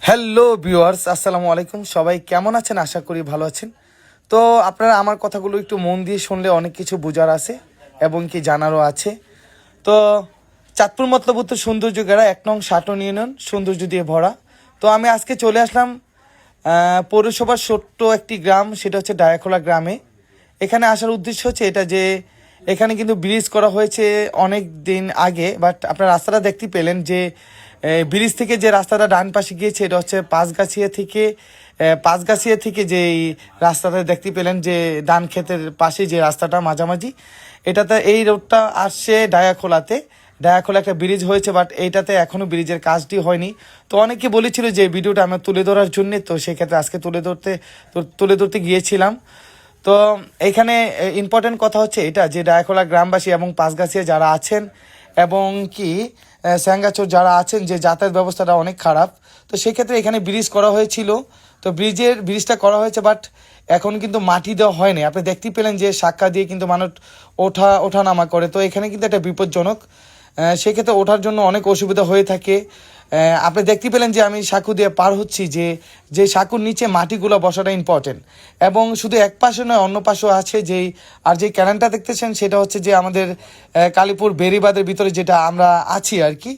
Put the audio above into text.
Hello viewers, আসসালামু আলাইকুম। সবাই কেমন আছেন? আশা করি ভালো আছেন। তো আপনারা আমার কথাগুলো একটু মন দিয়ে শুনলে অনেক কিছু বোঝার আছে এবং কি জানারও আছে। তো চাঁদপুর মতলব উত্তর সৌন্দর্য গেরা ১ নং সাটন ইউনিয়ন সৌন্দর্য দিয়ে ভরা। তো আমি আজকে চলে আসলাম পৌরসভার ছোট্ট একটি গ্রাম, সেটা হচ্ছে ডায়াখোলা গ্রামে। এখানে আসার উদ্দেশ্য হচ্ছে এটা যে এখানে কিন্তু ব্রিজ করা হয়েছে অনেক দিন আগে, বাট আপনার রাস্তাটা দেখতে পেলেন যে ব্রিজ থেকে যে রাস্তাটা ডান পাশে গিয়েছে এটা হচ্ছে পাঁচগাছিয়া থেকে যেই রাস্তাটা দেখতে পেলেন যে ধান ক্ষেতের পাশে যে রাস্তাটা মাঝামাঝি, এটাতে এই রোডটা আসছে ডায়াখোলা একটা ব্রিজ হয়েছে, বাট এইটাতে এখনো ব্রিজের কাজটি হয়নি। তো অনেকে বলেছিল যে ভিডিওটা আমরা তুলে ধরার জন্যে, তো সেক্ষেত্রে আজকে তুলে ধরতে গিয়েছিলাম। তো এখানে ইম্পর্টেন্ট কথা হচ্ছে এটা যে ডায়াখোলা গ্রামবাসী এবং পাঁচগাছিয়া যারা আছেন এবং কি স্যাঙ্গাচোর যারা আছেন, যে যাতায়াত ব্যবস্থাটা অনেক খারাপ। তো সেক্ষেত্রে এখানে ব্রিজ করা হয়েছিল, তো ব্রিজটা করা হয়েছে, বাট এখন কিন্তু মাটি দেওয়া হয়নি। আপনি দেখতেই পেলেন যে সাক্কা দিয়ে কিন্তু মানুষ ওঠানামা করে, তো এখানে কিন্তু একটা বিপজ্জনক। সেক্ষেত্রে ওঠার জন্য অনেক অসুবিধা হয়ে থাকে। আপনি দেখতে পেলেন যে আমি সাঁকু দিয়ে পার হচ্ছি, যে সাঁকুর নিচে মাটিগুলো বসাটা ইম্পর্টেন্ট। এবং শুধু এক পাশে নয়, অন্য পাশেও আছে যে ক্যানেলটা দেখতেছেন সেটা হচ্ছে যে আমাদের কালীপুর বেড়িবাঁধের ভিতরে যেটা আমরা আছি আর কি।